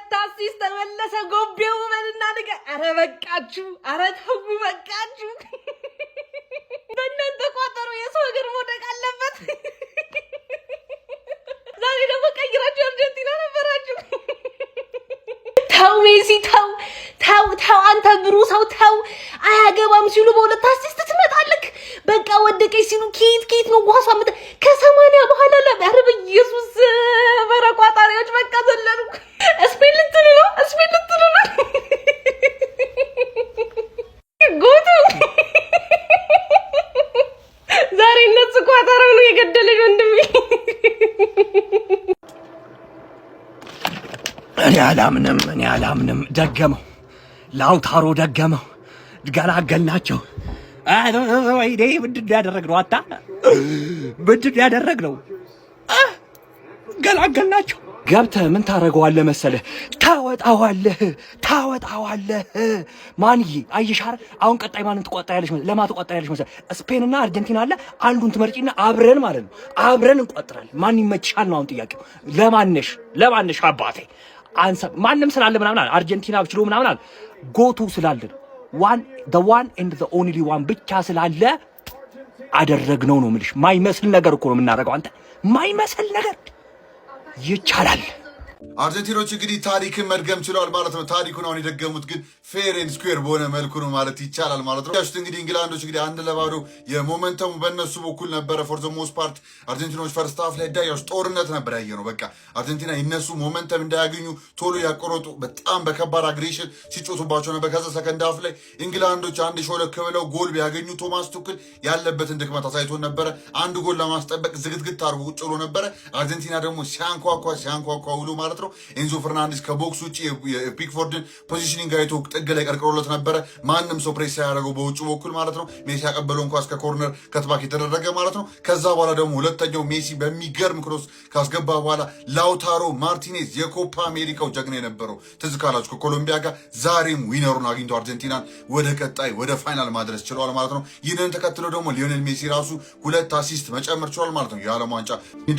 ሁለት አሲስት ተመለሰ ጎቤው በልና ንገ አረ በቃችሁ አረ ተው በቃችሁ በእናንተ ቋጠሮ የሰው ሀገር መውደቅ አለበት ዛሬ ደግሞ ቀይራችሁ አርጀንቲና ነበራችሁ ተው ሜሲ ተው ተው ተው አንተ ብሩ ሰው ተው አያገባም ሲሉ በሁለት አሲስት ትመጣለህ በቃ ወደቀኝ ሲሉ ኬት ነው ጓሳ መጣ ከ80 በኋላ ለአረ በኢየሱስ በረቋጣሪዎች በቃ ዘለሉ ስፔን ልትሉ ነው ጎቱ ዛሬ እነሱ ቋጣራው ነው የገደለሽ ወንድሜ እኔ አላምንም ደገመው ላውታሮ ደገመው ገላገልናቸው ወይኔ ምንድን ያደረግነው አታ ምንድን ያደረግነው ገላገልናቸው ገብተህ ምን ታረገዋለህ መሰለህ ታወጣዋለህ ማንዬ አይሻር አሁን ቀጣይ ማንን ትቆጣያለሽ ለማን ትቆጣያለሽ መሰለህ ስፔንና አርጀንቲና አለ አንዱን ትመርጪና አብረን ማለት ነው አብረን እንቆጥራለን ማን ይመችሻል ነው አሁን ጥያቄው ለማንሽ አባቴ አንሰ ማንንም ስላለ ምናምን አለ አርጀንቲና ብችሎ ምናምን አለ ጎቱ ስላለ the one and the only one ብቻ ስላለ አደረግነው ነው የምልሽ ማይመስል ነገር እኮ ነው የምናደርገው አንተ ማይመስል ነገር ይቻላል አርጀንቲኖች እንግዲህ ታሪክን መድገም ችለዋል ማለት ነው። ታሪኩን አሁን የደገሙት ግን ፌር ኤንድ ስኩዌር በሆነ መልኩ ነው ማለት ይቻላል ማለት ነው። ያሽት እንግዲህ እንግላንዶች እንግዲህ 1-0 የሞመንተሙ በእነሱ በኩል ነበረ። ፎር ዘ ሞስት ፓርት አርጀንቲኖች ፈርስት ሃፍ ላይ ዳያሽ ጦርነት ነበር ያየነው። በቃ አርጀንቲና ይነሱ ሞመንተም እንዳያገኙ ቶሎ ያቆረጡ በጣም በከባድ አግሬሽን ሲጮቱባቸው ነበር። ከዛ ሰከንድ ሃፍ ላይ እንግላንዶች አንድ ሾለክ ብለው ጎል ቢያገኙ ቶማስ ቱክል ያለበትን ድክመት አሳይቶን ነበረ። አንድ ጎል ለማስጠበቅ ዝግትግት አድርጎ ቁጭ ብሎ ነበረ። አርጀንቲና ደግሞ ሲያንኳኳ ውሎ ማለት ነው። ኤንዞ ፈርናንዴስ ከቦክስ ውጪ የፒክፎርድን ፖዚሽኒንግ አይቶ ጥግ ላይ ቀርቅሮለት ነበረ። ማንም ሰው ፕሬስ ያደረገው በውጭ በኩል ማለት ነው። ሜሲ ያቀበለውን ኳስ ከኮርነር ከትባክ የተደረገ ማለት ነው። ከዛ በኋላ ደግሞ ሁለተኛው ሜሲ በሚገርም ክሮስ ካስገባ በኋላ ላውታሮ ማርቲኔዝ የኮፓ አሜሪካው ጀግና የነበረው ትዝ ካላችሁ ከኮሎምቢያ ጋር ዛሬም ዊነሩን አግኝቶ አርጀንቲናን ወደ ቀጣይ ወደ ፋይናል ማድረስ ችለዋል ማለት ነው። ይህንን ተከትሎ ደግሞ ሊዮኔል ሜሲ ራሱ 2 አሲስት መጨመር ችሏል ማለት ነው። የዓለም ዋንጫ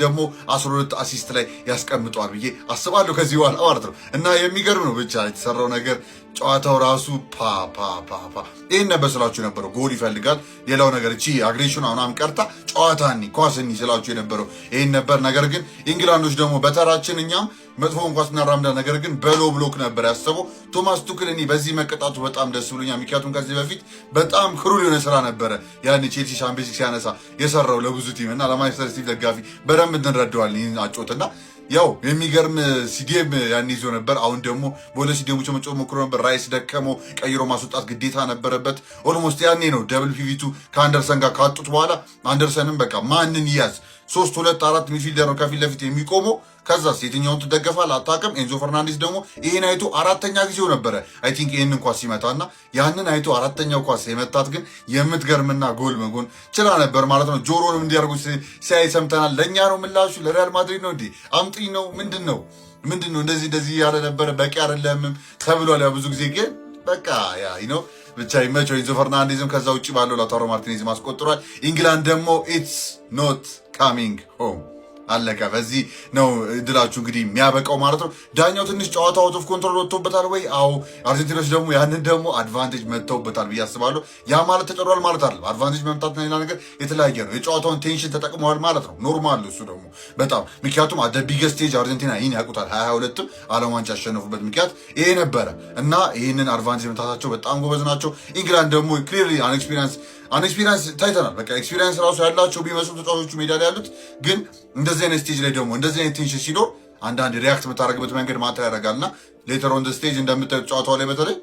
ደግሞ 12 አሲስት ላይ ያስቀምጠዋል ብዬ አስባለሁ ከዚህ በኋላ ማለት ነው። እና የሚገርም ነው ብቻ የተሰራው ነገር ጨዋታው ራሱ ይህን ነበር ስላችሁ የነበረው። ጎል ይፈልጋል። ሌላው ነገር እቺ አግሬሽን አሁን ቀርታ ጨዋታኒ ኳስኒ ስላችሁ የነበረው ይህን ነበር። ነገር ግን ኢንግላንዶች ደግሞ በተራችን እኛም መጥፎን ኳስ እናራምዳ፣ ነገር ግን በሎ ብሎክ ነበር ያሰበው ቶማስ ቱክል። እኔ በዚህ መቀጣቱ በጣም ደስ ብሎኛል። ምክንያቱም ከዚህ በፊት በጣም ክሩል የሆነ ስራ ነበረ ያን ቼልሲ ሻምፒዮንስ ሲያነሳ የሰራው ለብዙ ቲም እና ለማንቸስተር ሲቲ ደጋፊ በደንብ እንረዳዋል ይህን አጮትና ያው የሚገርም ሲጌም ያን ይዞ ነበር። አሁን ደግሞ በሁለት ሲጌሞች መጮህ ሞክሮ ነበር። ራይስ ደከመው፣ ቀይሮ ማስወጣት ግዴታ ነበረበት። ኦልሞስት ያኔ ነው ደብል ፒቪቱ ከአንደርሰን ጋር ካጡት በኋላ አንደርሰንም በቃ ማንን ይያዝ 3-2-4 ሚድፊልደር ነው ከፊት ለፊት የሚቆመው። ከዛስ የትኛውን ትደገፋል አታውቅም። ኤንዞ ፈርናንዴስ ደግሞ ይሄን አይቶ አራተኛ ጊዜው ነበረ አይ ቲንክ ይሄንን ኳስ ሲመታና ያንን አይቶ አራተኛው ኳስ የመታት ግን የምትገርምና ጎል መጎን ችላ ነበር ማለት ነው። ጆሮንም እንዲያርጉ ሲያይ ሰምተናል። ለእኛ ነው ምላሹ ለሪያል ማድሪድ ነው እንዴ አምጥኝ ነው ምንድን ነው እንደዚህ ያለ ነበረ በቂ አይደለምም ተብሏል። ያ ብዙ ጊዜ ግን በቃ ያ ነው ብቻ ይመቸው። ኤንዞ ፈርናንዴዝም ከዛ ውጭ ባለው ላውታሮ ማርቲኔዝ ማስቆጥሯል። ኢንግላንድ ደግሞ ኢትስ ኖት ካሚንግ ሆም አለቀ። በዚህ ነው ድላችሁ እንግዲህ የሚያበቃው ማለት ነው። ዳኛው ትንሽ ጨዋታ አውት ኦፍ ኮንትሮል ወጥቶበታል ወይ? አዎ። አርጀንቲኖች ደግሞ ያንን ደግሞ አድቫንቴጅ መጥተውበታል ብዬ አስባለሁ። ያ ማለት ተጨሯል ማለት አይደለም። አድቫንቴጅ መምጣትና ሌላ ነገር የተለያየ ነው። የጨዋታውን ቴንሽን ተጠቅመዋል ማለት ነው። ኖርማል እሱ ደግሞ በጣም ምክንያቱም አደ ቢገስት ስቴጅ አርጀንቲና ይህን ያውቁታል። 22ም ዓለም ዋንጫ ያሸነፉበት ምክንያት ይሄ ነበረ እና ይህንን አድቫንቴጅ መምጣታቸው በጣም ጎበዝ ናቸው። ኢንግላንድ ደግሞ ክሊርሊ አንኤክስፒሪንስ ታይተናል። በቃ ኤክስፒሪንስ ራሱ ያላቸው ቢመስሉ ተጫዋቾቹ ሜዳ ላይ ያሉት ግን እንደዚህ አይነት ስቴጅ ላይ ደግሞ እንደዚህ አይነት ቴንሽን ሲኖር አንዳንድ ሪያክት የምታደርግበት መንገድ ማተር ያደርጋልና ሌተር ኦን ስቴጅ እንደምታዩት ጨዋታው ላይ በተለይ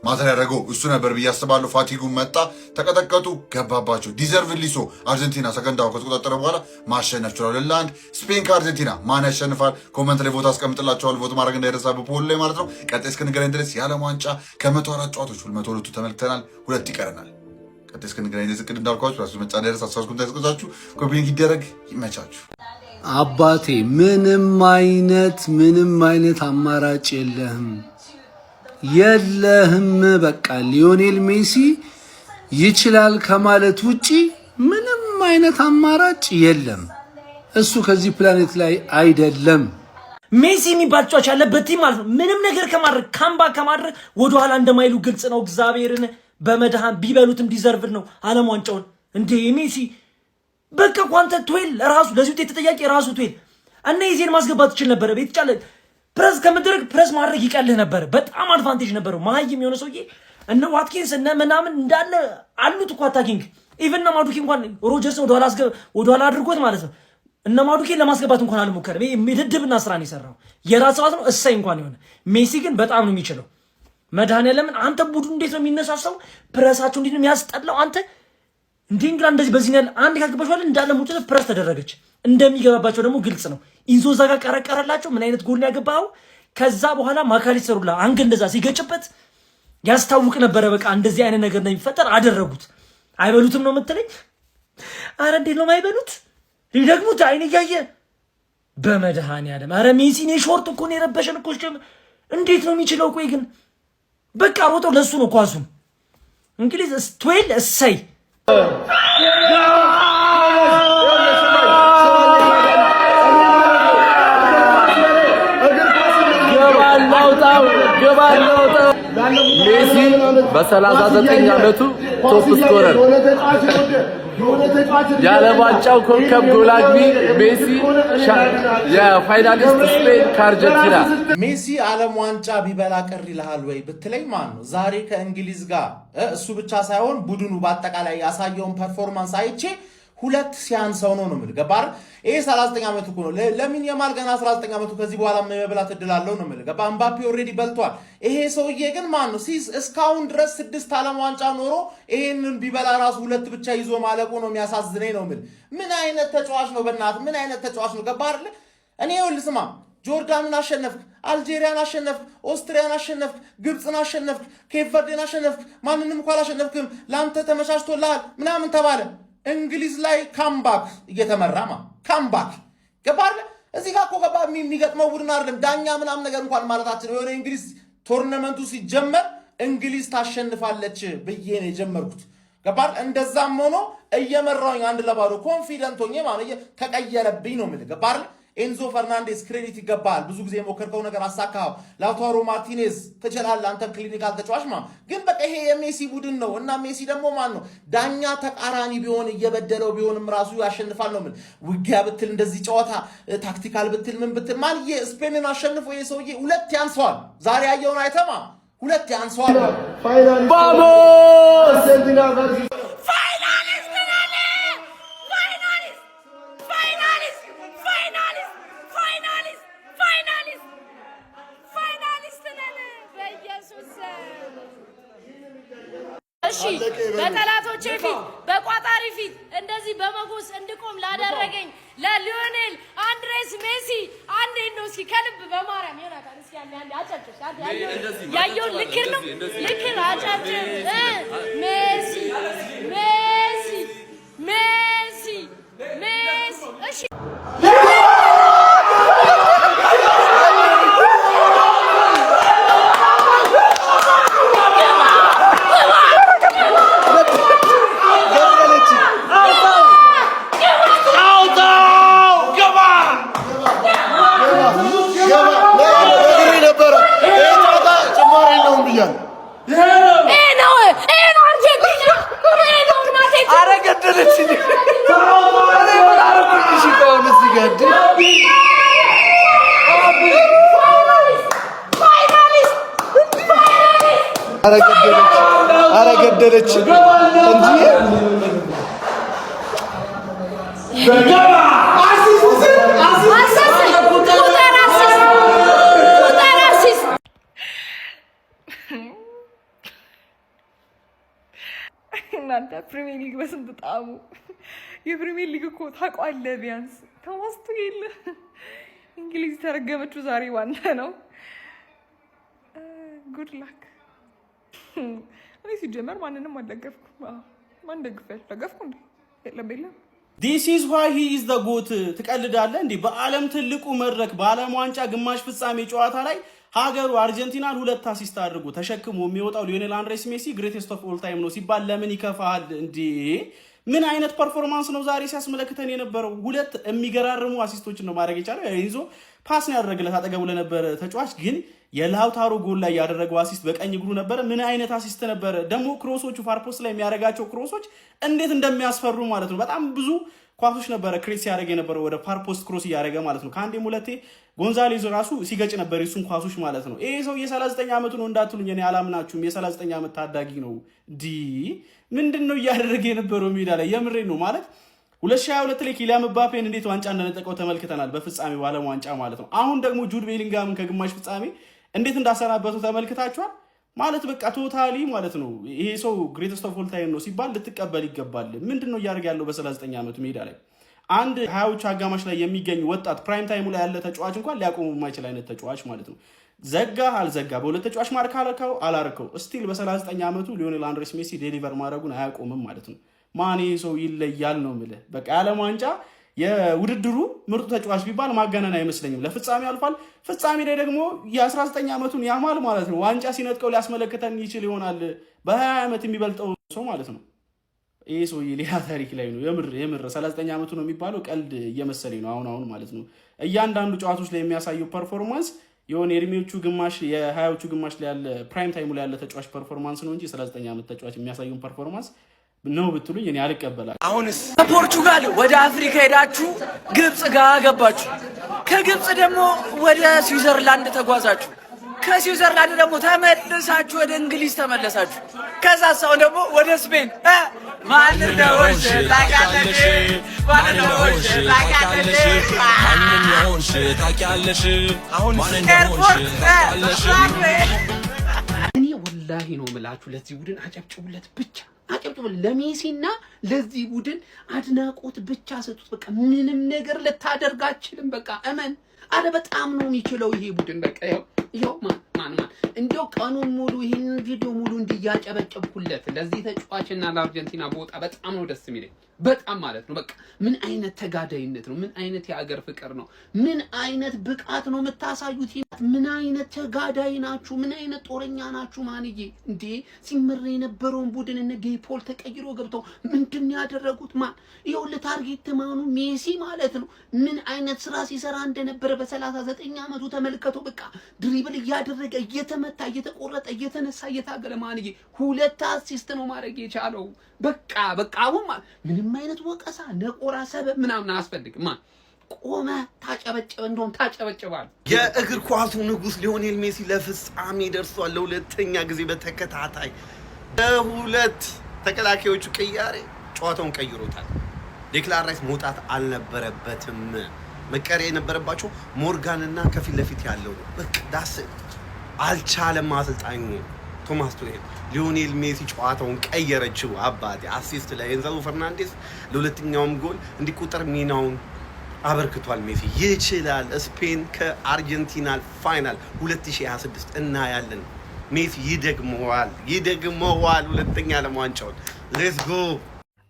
ማተር ያደረገው እሱ ነበር ብዬ አስባለሁ። ፋቲጉን መጣ፣ ተቀጠቀጡ፣ ገባባቸው። ዲዘርቭሊ ሶ አርጀንቲና ሰከንዳው ከተቆጣጠረ በኋላ ማሸነፍ ችሏል። ለአንድ ስፔን ከአርጀንቲና ማን ያሸንፋል? ኮመንት ላይ ቮት አስቀምጥላቸዋል። ቮት ማድረግ እንዳይረሳ በፖል ላይ ማለት ነው። ቀጣይ እስክንገናኝ ድረስ የዓለም ዋንጫ ከ104 ጨዋታዎች 102 ተመልክተናል። 2 ይቀረናል። ቀጣይ እስክንገናኝ ድረስ ቅድ እንዳልኳችሁ ራሱ መጫ እንዳይረሳ አሳስኩን ታስቀዛችሁ ኮፒንግ ይደረግ። ይመቻችሁ። አባቴ ምንም አይነት አማራጭ የለህም። በቃ ሊዮኔል ሜሲ ይችላል ከማለት ውጪ ምንም አይነት አማራጭ የለም። እሱ ከዚህ ፕላኔት ላይ አይደለም። ሜሲ የሚባል ተጫዋች ያለበት ቲም ማለት ነው ምንም ነገር ከማድረግ ካምባክ ከማድረግ ወደ ኋላ እንደማይሉ ግልጽ ነው። እግዚአብሔርን በመድሃን ቢበሉትም ዲዘርቭ ነው ዓለም ዋንጫውን እንዴ ሜሲ በቃ ኳንተ ቶይል ራሱ ለዚህ ውጤት ተጠያቂ ራሱ ቶይል እና የዜን ማስገባት ይችላል ነበር ቤት ጫለ ፕረስ ከመድረግ ፕረስ ማድረግ ይቀልህ ነበር በጣም አድቫንቴጅ ነበረው ማይም የሆነ ሰውዬ እነ ዋትኪንስ እነ ምናምን እንዳለ አሉት እኮ አታኪንግ ኢቭን እና ማዱኪ እንኳን ሮጀርስ ወደ ኋላ አድርጎት ማለት ነው እነ ማዱኪ ለማስገባት እንኳን አልሞከረም ምድድብና ስራ ነው የሰራው የራሱ ዋት ነው እሰይ እንኳን ይሆነ ሜሲ ግን በጣም ነው የሚችለው መድኃኒዓለም አንተ ቡድን እንዴት ነው የሚነሳሳው ፕረሳቸው እንዴት ነው የሚያስጠላው አንተ እንዴ እንግላ እንደዚህ በዚህ ነው አንድ ካገባሽዋል እንዳለ ሙጭ ፕረስ ተደረገች እንደሚገባባቸው ደግሞ ግልጽ ነው ኢንዞ ዛጋ ቀረቀረላቸው ምን አይነት ጎል ያገባው ከዛ በኋላ ማካሊስተሩላ አንገ እንደዛ ሲገጭበት ያስታውቅ ነበር በቃ እንደዚህ አይነት ነገር እንደሚፈጠር አደረጉት አይበሉትም ነው የምትለኝ አረ እንዴት ነው ማይበሉት ሊደግሙት አይን ያየ በመድኃኒዓለም አረ ሜሲ ነው ሾርት እኮ ነው የረበሸን እኮ እንዴት ነው የሚችለው ቆይ ግን በቃ ሮጦ ለሱ ነው ኳሱም እንግሊዝ ስቶይል እሰይ ሜሲ በ39 ዓመቱ ቶፕ ስኮረር የዓለም ዋንጫው ኮከብ ጎል አግቢ ሜሲ የፋይናሊስት ስፔን ከአርጀንቲና ሜሲ ዓለም ዋንጫ ቢበላ ቅር ይልሃል ወይ ብትለኝ ማን ነው ዛሬ ከእንግሊዝ ጋር እሱ ብቻ ሳይሆን ቡድኑ በአጠቃላይ ያሳየውን ፐርፎርማንስ አይቼ ሁለት ሲያንሰው ነው ነው ገባር ይሄ 39 ዓመቱ እኮ ነው ለምን የማል ገና 19 ዓመቱ ከዚህ በኋላ መብላት እድላለው ነው ገባ አምባፔ ኦሬዲ በልቷል ይሄ ሰውዬ ግን ማን ነው እስካሁን ድረስ 6 ዓለም ዋንጫ ኖሮ ይሄንን ቢበላ ራሱ ሁለት ብቻ ይዞ ማለቁ ነው የሚያሳዝነኝ ነው ምን አይነት ተጫዋች ነው በእናት ምን አይነት ተጫዋች ነው ገባር እኔ ልስማ ጆርዳንን አሸነፍክ አልጄሪያን አሸነፍክ ኦስትሪያን አሸነፍክ ግብፅን አሸነፍክ ኬፕ ቨርዴን አሸነፍክ ማንንም እንኳን አላሸነፍክም ላንተ ተመቻችቶልሃል ምናምን ተባለ እንግሊዝ ላይ ካምባክ እየተመራማ ካምባክ ገባር እዚህ ጋር እኮ ገባ የሚገጥመው ቡድን አይደለም ዳኛ ምናምን ነገር እንኳን ማለታችን የሆነ እንግሊዝ ቶርናመንቱ ሲጀመር እንግሊዝ ታሸንፋለች ብዬ ነው የጀመርኩት ገባር እንደዛም ሆኖ እየመራውኝ አንድ ለባዶ ኮንፊደንት ሆኜ ማለት ተቀየረብኝ ነው ማለት ገባር ኤንዞ ፈርናንዴስ ክሬዲት ይገባል ብዙ ጊዜ ሞከርከው ነገር አሳካው ላውታሮ ማርቲኔዝ ተጨላል አንተም ክሊኒካል ተጫዋች ግን በቃ ይሄ የሜሲ ቡድን ነው እና ሜሲ ደግሞ ማን ነው ዳኛ ተቃራኒ ቢሆን እየበደለው ቢሆንም ራሱ ያሸንፋል ነው ውጊያ ብትል እንደዚህ ጨዋታ ታክቲካል ብትል ምን ብትል ማን የስፔንን አሸንፎ የሰውዬ ሁለት ያንሰዋል ዛሬ ያየውን አይተማ ሁለት ያንሰዋል ቫሞስ በጠላቶቼ ፊት በቋጣሪ ፊት እንደዚህ በመጎስ እንድቆም ላደረገኝ ለሊዮኔል አንድሬስ ሜሲ አንዴ ነው እስኪ ከልብ በማርያም ይራካል እስኪ አንዴ አጨብጭብ ያየው ልክር ነው ልክር አጨብጭብ ሜሲ ሜሲ ሜሲ ሜሲ እሺ አረገደለች እንጂ እናንተ ፕሪሚየር ሊግ በስንት ጣሙ የፕሪሚየር ሊግ እኮ ታውቃለህ ቢያንስ ተዋስቶ የለ እንግሊዝ ተረገመችው ዛሬ ዋንተ ነው ጉድ ላክ እኔ ሲጀመር ማንንም አልደገፍኩም ማን ደገፍኩ እንዴ የለም This is why he is the GOAT ትቀልዳለህ እንዴ በአለም ትልቁ መድረክ በአለም ዋንጫ ግማሽ ፍጻሜ ጨዋታ ላይ ሀገሩ አርጀንቲናን ሁለት አሲስት አድርጎ ተሸክሞ የሚወጣው ሊዮኔል አንድሬስ ሜሲ ግሬቴስት ኦፍ ኦል ታይም ነው ሲባል ለምን ይከፋል እንዴ ምን አይነት ፐርፎርማንስ ነው ዛሬ ሲያስመለክተን የነበረው ሁለት የሚገራርሙ አሲስቶችን ነው ማድረግ የቻለው ኤንዞ ፓስ ነው ያደረገለት አጠገቡ ለነበረ ተጫዋች። ግን የላውታሮ ጎል ላይ ያደረገው አሲስት በቀኝ እግሩ ነበረ። ምን አይነት አሲስት ነበረ ደግሞ! ክሮሶቹ ፋርፖስት ላይ የሚያደርጋቸው ክሮሶች እንዴት እንደሚያስፈሩ ማለት ነው። በጣም ብዙ ኳሶች ነበረ ክሬስ ሲያደርግ የነበረው ወደ ፋርፖስት ክሮስ እያደረገ ማለት ነው። ከአንዴም ሁለቴ ጎንዛሌዝ ራሱ ሲገጭ ነበር የሱን ኳሶች ማለት ነው። ይሄ ሰው የ39 ዓመቱ ነው እንዳትሉኝ፣ እኔ አላምናችሁም። የ39 ዓመት ታዳጊ ነው። ምንድነው እያደረገ የነበረው ሜዳ ላይ? የምሬ ነው ማለት 2022 ላይ ኪሊያን ምባፔን እንዴት ዋንጫ እንደነጠቀው ተመልክተናል፣ በፍጻሜው ዓለም ዋንጫ ማለት ነው። አሁን ደግሞ ጁድ ቤሊንጋምን ከግማሽ ፍጻሜ እንዴት እንዳሰናበቱ ተመልክታችኋል ማለት በቃ ቶታሊ ማለት ነው። ይሄ ሰው ግሬተስት ኦፍ ኦል ታይም ነው ሲባል ልትቀበል ይገባል። ምንድነው እያደረገ ያለው በ39 ዓመቱ ሜዳ ላይ? አንድ 20ዎቹ አጋማሽ ላይ የሚገኝ ወጣት ፕራይም ታይሙ ላይ ያለ ተጫዋች እንኳን ሊያቆሙ የማይችል አይነት ተጫዋች ማለት ነው። ዘጋ አልዘጋ፣ በሁለት ተጫዋች ማርክ አለካው አላረከው፣ ስቲል በ39 ዓመቱ ሊዮኔል አንድሬስ ሜሲ ዴሊቨር ማድረጉን አያቆምም ማለት ነው። ማን ይሄ ሰው ይለያል ነው የምልህ። በቃ የዓለም ዋንጫ የውድድሩ ምርጡ ተጫዋች ቢባል ማጋነን አይመስለኝም። ለፍጻሜ አልፏል። ፍጻሜ ላይ ደግሞ የ19 ዓመቱን ያማል ማለት ነው። ዋንጫ ሲነጥቀው ሊያስመለክተን ይችል ይሆናል። በ20 ዓመት የሚበልጠው ሰው ማለት ነው። ይሄ ሰው ሌላ ታሪክ ላይ ነው። የምር 39 ዓመቱ ነው የሚባለው ቀልድ እየመሰለኝ ነው አሁን ማለት ነው። እያንዳንዱ ጨዋታዎች ላይ የሚያሳየው ፐርፎርማንስ የሆነ የእድሜዎቹ ግማሽ የ20ዎቹ ግማሽ ላይ ያለ ፕራይም ታይሙ ላይ ያለ ተጫዋች ፐርፎርማንስ ነው እንጂ 39 ዓመት ተጫዋች የሚያሳየውን ፐርፎርማንስ ነው ብትሉኝ እኔ አልቀበላል። አሁንስ ከፖርቹጋል ወደ አፍሪካ ሄዳችሁ ግብጽ ጋር ገባችሁ። ከግብጽ ደግሞ ወደ ስዊዘርላንድ ተጓዛችሁ። ከስዊዘርላንድ ደግሞ ተመለሳችሁ ወደ እንግሊዝ ተመለሳችሁ። ከዛ ሰው ደግሞ ወደ ስፔን ማን ነው ታውቂያለሽ? አሁን ኤርፖርት እኔ ወላሂ ነው የምላችሁ ለዚህ ቡድን አጨብጭቡለት ብቻ አጨብጭቡለት። ለሜሲና ለዚህ ቡድን አድናቆት ብቻ ሰጡት። በቃ ምንም ነገር ልታደርግ አትችልም። በቃ እመን አለ። በጣም ነው የሚችለው ይሄ ቡድን። በቃ ይኸው ማን እንደው ቀኑን ሙሉ ይሄን ቪዲዮ ሙሉ እንዲያጨበጨብኩለት ለዚህ ተጫዋችና ለአርጀንቲና ቦታ በጣም ነው ደስ የሚለኝ። በጣም ማለት ነው። በቃ ምን አይነት ተጋዳይነት ነው! ምን አይነት የአገር ፍቅር ነው! ምን አይነት ብቃት ነው የምታሳዩት! ምን አይነት ተጋዳይ ናችሁ! ምን አይነት ጦረኛ ናችሁ! ማንዬ እንዴ ሲመራ የነበረውን ቡድን እነ ጌፖል ተቀይሮ ገብተው ምንድን ያደረጉት? ማን ይኸውልህ ታርጌት ማኑ ሜሲ ማለት ነው። ምን አይነት ስራ ሲሰራ እንደነበረ በ39 ዓመቱ ተመልከቱ። በቃ ድሪብል እያደረገ እየተመታ እየተቆረጠ እየተነሳ እየታገለ ማንዬ 2 አሲስት ነው ማድረግ የቻለው። በቃ አሁን ምንም አይነት ወቀሳ ነቆራ ሰበብ ምናምን አያስፈልግም። ማን ቆመ ታጨበጨበ እንደውም ታጨበጨባል። የእግር ኳሱ ንጉስ ሊዮኔል ሜሲ ለፍጻሜ ደርሷል። ለሁለተኛ ጊዜ በተከታታይ በሁለት ተከላካዮቹ ቅያሬ ጨዋታውን ቀይሮታል። ዴክላን ራይስ መውጣት አልነበረበትም። መቀሪያ የነበረባቸው ሞርጋንና ከፊት ለፊት ያለው ነው። በቃ ዳስ አልቻለም አሰልጣኙ ቶማስ ቱሄል። ሊዮኔል ሜሲ ጨዋታውን ቀየረችው። አባቴ አሲስት ላይ ኤንዞ ፈርናንዴስ ለሁለተኛውም ጎል እንዲቆጠር ሚናውን አበርክቷል። ሜሲ ይችላል። ስፔን ከአርጀንቲና ፋይናል 2026 እናያለን። ሜሲ ይደግመዋል ሁለተኛ ዓለም ዋንጫውን። ሌትስ ጎ።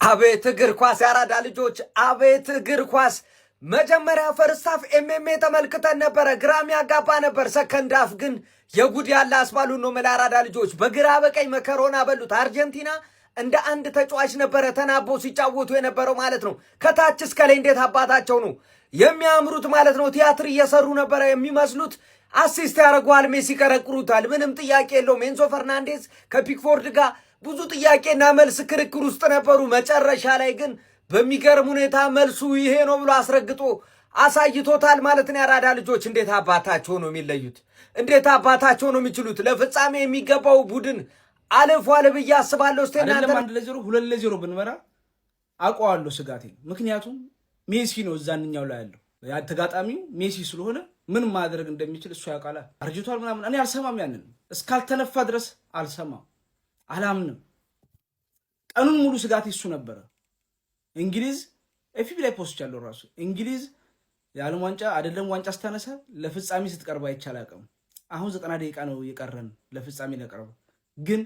አቤት እግር ኳስ ያራዳ ልጆች፣ አቤት እግር ኳስ። መጀመሪያ ፈርስት ሃፍ ኤምኤምኤ ተመልክተን ነበረ፣ ግራም ያጋባ ነበር። ሰከንድ ሃፍ ግን የጉድ ያለ አስባሉን ነው መላራዳ ልጆች። በግራ በቀኝ መከሮና በሉት። አርጀንቲና እንደ አንድ ተጫዋች ነበረ ተናቦ ሲጫወቱ የነበረው ማለት ነው። ከታች እስከ ላይ እንዴት አባታቸው ነው የሚያምሩት ማለት ነው። ቲያትር እየሰሩ ነበረ የሚመስሉት። አሲስት ያደርገዋል ሜሲ፣ ቀረቅሩታል። ምንም ጥያቄ የለውም። ኤንዞ ፈርናንዴዝ ከፒክፎርድ ጋር ብዙ ጥያቄና መልስ ክርክር ውስጥ ነበሩ። መጨረሻ ላይ ግን በሚገርም ሁኔታ መልሱ ይሄ ነው ብሎ አስረግጦ አሳይቶታል ማለት ነው። ያራዳ ልጆች እንዴት አባታቸው ነው የሚለዩት! እንዴት አባታቸው ነው የሚችሉት! ለፍጻሜ የሚገባው ቡድን አልፏል ብዬ አስባለሁ። እስቲ እናንተ 1-0 2-0 ብንመራ አውቀዋለሁ ስጋቴ። ምክንያቱም ሜሲ ነው እዛንኛው ላይ ያለው፣ ተጋጣሚው ሜሲ ስለሆነ ምን ማድረግ እንደሚችል እሱ ያውቃል። አርጅቷል ምናምን እኔ አልሰማም። ያንን እስካልተነፋ ድረስ አልሰማም፣ አላምንም። ቀኑን ሙሉ ስጋቴ እሱ ነበረ። እንግሊዝ ኤፍቢ ላይ ፖስት ያለው ራሱ እንግሊዝ የዓለም ዋንጫ አይደለም ዋንጫ ስታነሳ ለፍጻሜ ስትቀርብ አይቻል አቅም። አሁን 90 ደቂቃ ነው የቀረን ለፍጻሜ ለቀርብ። ግን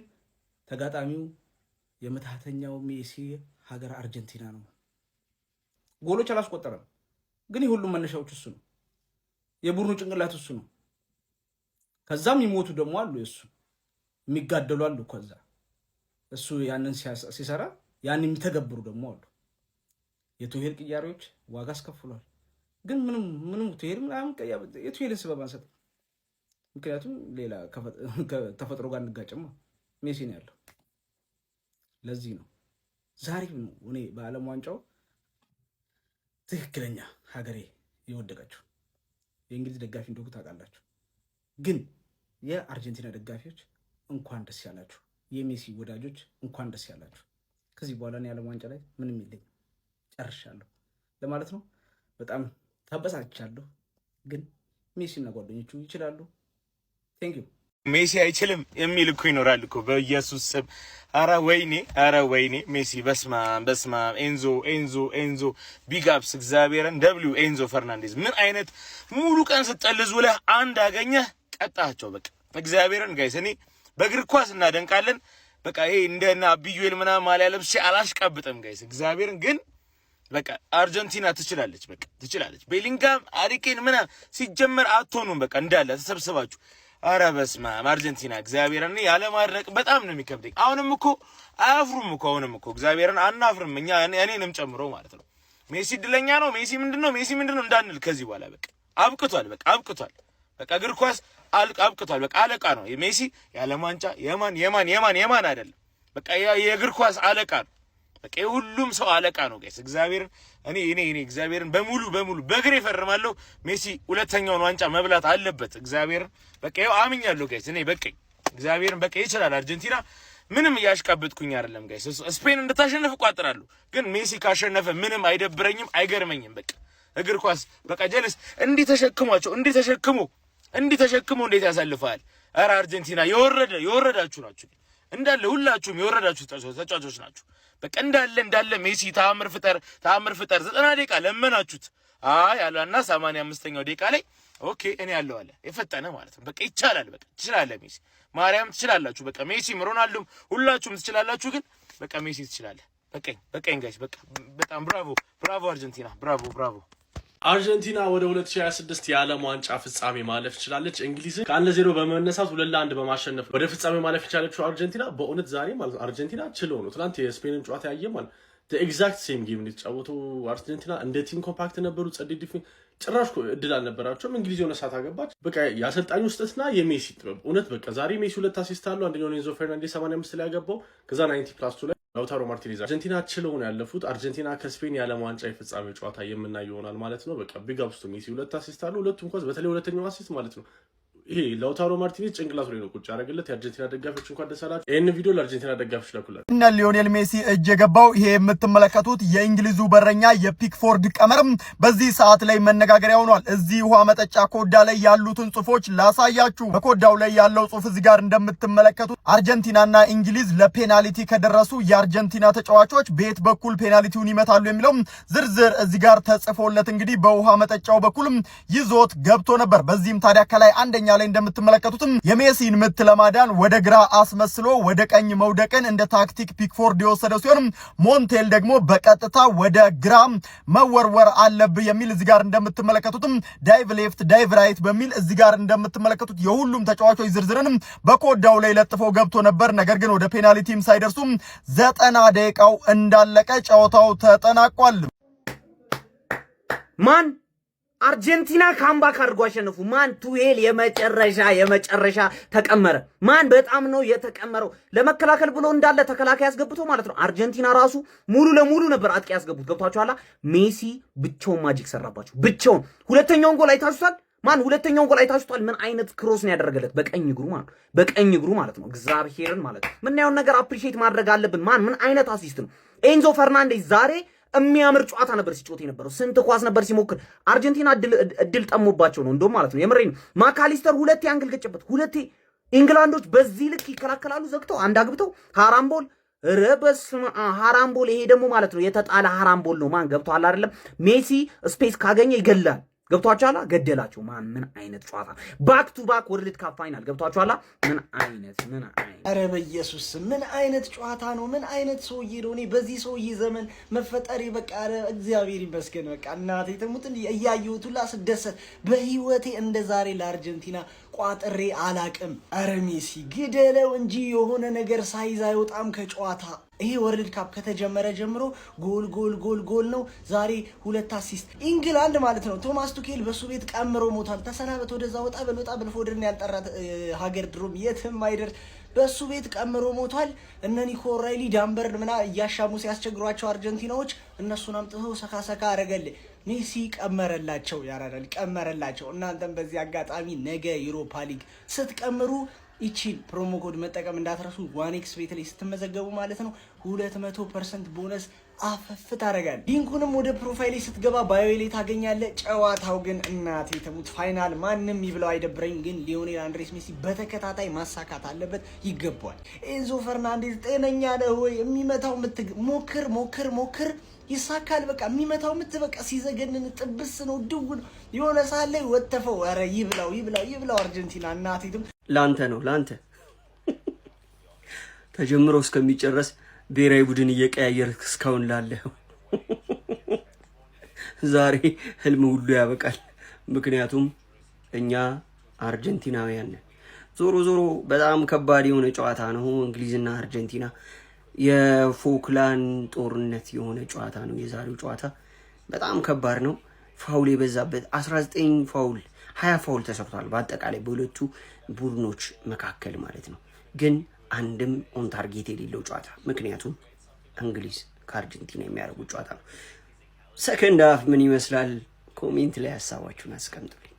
ተጋጣሚው የመታተኛው ሜሲ ሀገር አርጀንቲና ነው። ጎሎች አላስቆጠረም፣ ግን የሁሉም መነሻዎች እሱ ነው። የቡድኑ ጭንቅላት እሱ ነው። ከዛም ይሞቱ ደግሞ አሉ፣ እሱ የሚጋደሉ አሉ። ከዛ እሱ ያንን ሲሰራ ያን የሚተገብሩ ደግሞ አሉ። የቱሄል ቅያሬዎች ዋጋ አስከፍሏል። ግን ምንም ትሄድ ምናምን የቱ ሄደስ በማንሳት ምክንያቱም ሌላ ተፈጥሮ ጋር እንጋጨማ ሜሲ ነው ያለው። ለዚህ ነው ዛሬ ነው እኔ በዓለም ዋንጫው ትክክለኛ ሀገሬ የወደቀችው። የእንግሊዝ ደጋፊ እንደሆነ ታውቃላችሁ፣ ግን የአርጀንቲና ደጋፊዎች እንኳን ደስ ያላችሁ፣ የሜሲ ወዳጆች እንኳን ደስ ያላችሁ። ከዚህ በኋላ እኔ የዓለም ዋንጫ ላይ ምንም የለኝም፣ ጨርሻለሁ ለማለት ነው። በጣም ታበሳጭቻለሁ፣ ግን ሜሲና ጓደኞቹ ይችላሉ። ቴንክ ዩ። ሜሲ አይችልም የሚል እኮ ይኖራል እኮ በኢየሱስ ስም። አረ ወይኔ ሜሲ በስማ ኤንዞ ቢግ አፕስ እግዚአብሔርን ደብሊው ኤንዞ ፈርናንዴዝ ምን አይነት ሙሉ ቀን ስጠልዝ ውለህ አንድ አገኘህ ቀጣቸው። በቃ እግዚአብሔርን ጋይስ እኔ በእግር ኳስ እናደንቃለን። በቃ ይሄ እንደና ቢዩኤል ምናምን ማሊያ ለብሼ አላሽቃብጥም ጋይስ እግዚአብሔርን። ግን በቃ አርጀንቲና ትችላለች፣ በቃ ትችላለች። ቤሊንጋም አሪኬን ምናምን ሲጀመር አትሆኑም በቃ እንዳለ ተሰብስባችሁ። አረ በስመ አብ አርጀንቲና እግዚአብሔርን ያለ ማድረቅ በጣም ነው የሚከብደኝ። አሁንም እኮ አያፍሩም እኮ እግዚአብሔርን አናፍርም እኛ እኔንም ጨምሮ ማለት ነው። ሜሲ ድለኛ ነው ሜሲ ምንድነው እንዳንል ከዚህ በኋላ በቃ አብቅቷል። በቃ እግር ኳስ አብቅቷል። በቃ አለቃ ነው ሜሲ። የዓለም ዋንጫ የማን አይደለም። በቃ የእግር ኳስ አለቃ ነው። በቃ የሁሉም ሰው አለቃ ነው ጋይስ እግዚአብሔርን። እኔ እግዚአብሔርን በሙሉ በእግሬ እፈርማለሁ። ሜሲ ሁለተኛውን ዋንጫ መብላት አለበት እግዚአብሔርን። በቃ ይኸው አምኛለሁ ጋይስ እኔ በቃኝ እግዚአብሔርን። በቃ ይችላል አርጀንቲና። ምንም እያሽቃበጥኩኝ አይደለም ጋይስ። ስፔን እንድታሸንፍ እቋጥራለሁ፣ ግን ሜሲ ካሸነፈ ምንም አይደብረኝም አይገርመኝም። በቃ እግር ኳስ በቃ ጀለስ እንዲህ ተሸክሞ እንዴት ያሳልፋል? ኧረ አርጀንቲና የወረዳችሁ ናችሁ እንዳለ፣ ሁላችሁም የወረዳችሁ ተጫዋቾች ናችሁ። በቃ እንዳለ ሜሲ ተአምር ፍጠር 90 ደቂቃ ለመናችሁት። አይ አላና 85ኛው ደቂቃ ላይ ኦኬ እኔ ያለው አለ የፈጠነ ማለት ነው። በቃ ይቻላል፣ በቃ ትችላለህ ሜሲ፣ ማርያም ትችላላችሁ። በቃ ሜሲም ሮናልዶም ሁላችሁም ትችላላችሁ። ግን በቃ ሜሲ ትችላለህ። በቃኝ ጋይስ፣ በቃ በጣም ብራቮ አርጀንቲና፣ ብራቮ። አርጀንቲና ወደ 2026 የዓለም ዋንጫ ፍጻሜ ማለፍ ችላለች። እንግሊዝን ከ1-0 በመነሳት 2-1 በማሸነፍ ወደ ፍጻሜ ማለፍ የቻለችው አርጀንቲና በእውነት ዛሬ ማለት አርጀንቲና ችሎ ነው። ትናንት የስፔንን ጨዋታ ያየ ማለት ኤግዛክት ሴም ጌም የተጫወቱ አርጀንቲና እንደ ቲም ኮምፓክት ነበሩ። ጸድ ዲፌንስ ጭራሽ እድል አልነበራቸውም። እንግሊዝ የሆነ ሰዓት አገባች። በቃ የአሰልጣኙ ስህተትና የሜሲ ጥበብ እውነት በቃ ዛሬ ሜሲ 2 አሲስት አለው። አንደኛው ኤንዞ ፈርናንዴዝ 85 ላይ ያገባው፣ ከዛ 90+2 ላይ ላውታሮ ማርቲኔዝ። አርጀንቲና ችለው ነው ያለፉት። አርጀንቲና ከስፔን የዓለም ዋንጫ የፍጻሜ ጨዋታ የምናየው ይሆናል ማለት ነው። በቃ ቢግ አፕስ ቱ ሜሲ 2 አሲስት አለው። ሁለቱም ኳስ በተለይ ሁለተኛው አሲስት ማለት ነው ይሄ ላውታሮ ማርቲኔዝ ጭንቅላቱ ላይ ነው ቁጭ ያደረገለት። የአርጀንቲና ደጋፊዎች እንኳን ደስ አላችሁ። ይህን ቪዲዮ ለአርጀንቲና ደጋፊዎች ላኩላችሁ። እና ሊዮኔል ሜሲ እጅ የገባው ይሄ የምትመለከቱት የእንግሊዙ በረኛ የፒክፎርድ ቀመር በዚህ ሰዓት ላይ መነጋገሪያ ሆኗል። እዚህ ውሃ መጠጫ ኮዳ ላይ ያሉትን ጽሁፎች ላሳያችሁ። በኮዳው ላይ ያለው ጽሁፍ እዚህ ጋር እንደምትመለከቱት አርጀንቲናና እንግሊዝ ለፔናልቲ ከደረሱ የአርጀንቲና ተጫዋቾች በየት በኩል ፔናልቲውን ይመታሉ የሚለው ዝርዝር እዚህ ጋር ተጽፎለት እንግዲህ በውሃ መጠጫው በኩል ይዞት ገብቶ ነበር። በዚህም ታዲያ ከላይ አንደኛ ላይ እንደምትመለከቱትም የሜሲን ምት ለማዳን ወደ ግራ አስመስሎ ወደ ቀኝ መውደቅን እንደ ታክቲክ ፒክፎርድ የወሰደው ሲሆን ሞንቴል ደግሞ በቀጥታ ወደ ግራ መወርወር አለብህ የሚል እዚህ ጋር እንደምትመለከቱትም ዳይቭ ሌፍት ዳይቭ ራይት በሚል እዚህ ጋር እንደምትመለከቱት የሁሉም ተጫዋቾች ዝርዝርን በኮዳው ላይ ለጥፎ ገብቶ ነበር። ነገር ግን ወደ ፔናልቲም ሳይደርሱ 90 ደቂቃው እንዳለቀ ጨዋታው ተጠናቋል። ማን አርጀንቲና ካምባክ አድርጎ አሸነፉ። ማን ቱሄል የመጨረሻ ተቀመረ። ማን በጣም ነው የተቀመረው። ለመከላከል ብሎ እንዳለ ተከላካይ ያስገብቶ ማለት ነው። አርጀንቲና ራሱ ሙሉ ለሙሉ ነበር አጥቂ ያስገቡት። ገብቷችኋል? ሜሲ ብቻውን ማጂክ ሰራባቸው። ብቻውን ሁለተኛውን ጎል አይታችኋል? ሁለተኛውን ጎል አይታችኋል? ምን አይነት ክሮስ ነው ያደረገለት? በቀኝ እግሩ ማለት ነው። እግዚአብሔርን ማለት ነው። ምናየውን ነገር አፕሪሺየት ማድረግ አለብን። ምን አይነት አሲስት ነው። ኤንዞ ፈርናንዴዝ ዛሬ የሚያምር ጨዋታ ነበር ሲጮት የነበረው። ስንት ኳስ ነበር ሲሞክር። አርጀንቲና እድል ጠሞባቸው ነው እንደውም ማለት ነው። የምሬን ማካሊስተር ሁለቴ አንግል ገጨበት። ሁለቴ ኢንግላንዶች በዚህ ልክ ይከላከላሉ ዘግተው አንድ አግብተው ሃራምቦል ረበስማ ሃራምቦል። ይሄ ደግሞ ማለት ነው የተጣለ ሃራምቦል ነው። ማን ገብቷል አይደለም። ሜሲ ስፔስ ካገኘ ይገላል። ገብቷችኋል? ገደላቸው። ምን አይነት ጨዋታ። ባክ ቱ ባክ ወርልድ ካፕ ፋይናል። ገብቷችኋል? ምን አይነት ኧረ በኢየሱስ ምን አይነት ጨዋታ ነው። ምን አይነት ሰውዬ ነው። እኔ በዚህ ሰውዬ ዘመን መፈጠሬ በቃ እግዚአብሔር ይመስገን። በቃ እናቴ ትሙት እያየሁት ሁላ ስደሰት በህይወቴ እንደ ዛሬ ለአርጀንቲና ተቋጥሬ አላቅም። አረ ሜሲ ግደለው እንጂ የሆነ ነገር ሳይዝ አይወጣም ከጨዋታ። ይሄ ወርልድ ካፕ ከተጀመረ ጀምሮ ጎል ጎል ጎል ጎል ነው። ዛሬ 2 አሲስት ኢንግላንድ ማለት ነው። ቶማስ ቱኬል በሱ ቤት ቀምሮ ሞታል። ተሰናበት ወደዛ ወጣ በል ፎደርን ያልጠራት ሀገር ድሮም የትም አይደር በሱ ቤት ቀምሮ ሞቷል። እነ ኒኮ ራይሊ ዳምበርን ምና እያሻሙ ሲያስቸግሯቸው አርጀንቲናዎች እነሱን አምጥተው ሰካሰካ አረገል። ሜሲ ቀመረላቸው፣ ያራዳል ቀመረላቸው። እናንተም በዚህ አጋጣሚ ነገ ዩሮፓ ሊግ ስትቀምሩ ይቺን ፕሮሞ ኮድ መጠቀም እንዳትረሱ። 1x ቤት ላይ ስትመዘገቡ ማለት ነው 200% ቦነስ አፈፍ ታደርጋለህ። ሊንኩንም ወደ ፕሮፋይል ስትገባ ባዮ ላይ ታገኛለህ። ጨዋታው ግን እናቴ ተሙት ፋይናል ማንንም ይብለው አይደብረኝ፣ ግን ሊዮኔል አንድሬስ ሜሲ በተከታታይ ማሳካት አለበት፣ ይገባዋል። ኤንዞ ፈርናንዴዝ ጤነኛ ነህ ወይ? የሚመታው ሞክር ይሳካል። በቃ የሚመታው በቃ ሲዘገንን ጥብስ ነው ድው ነው። የሆነ ሰዓት ላይ ወተፈው። ኧረ ይብላው አርጀንቲና እናቴትም ላንተ ተጀምሮ እስከሚጨረስ ብሔራዊ ቡድን እየቀያየርክ እስካሁን ላለኸው ዛሬ ህልም ሁሉ ያበቃል። ምክንያቱም እኛ አርጀንቲናውያን ነን። ዞሮ በጣም ከባድ የሆነ ጨዋታ ነው እንግሊዝና አርጀንቲና። የፎክላንድ ጦርነት የሆነ ጨዋታ ነው የዛሬው ጨዋታ። በጣም ከባድ ነው። ፋውል የበዛበት 19 ፋውል 20 ፋውል ተሰርቷል በአጠቃላይ በሁለቱ ቡድኖች መካከል ማለት ነው። ግን አንድም ኦን ታርጌት የሌለው ጨዋታ፣ ምክንያቱም እንግሊዝ ከአርጀንቲና የሚያደርጉት ጨዋታ ነው። ሰከንድ ሃፍ ምን ይመስላል? ኮሜንት ላይ ሀሳባችሁን አስቀምጡልኝ።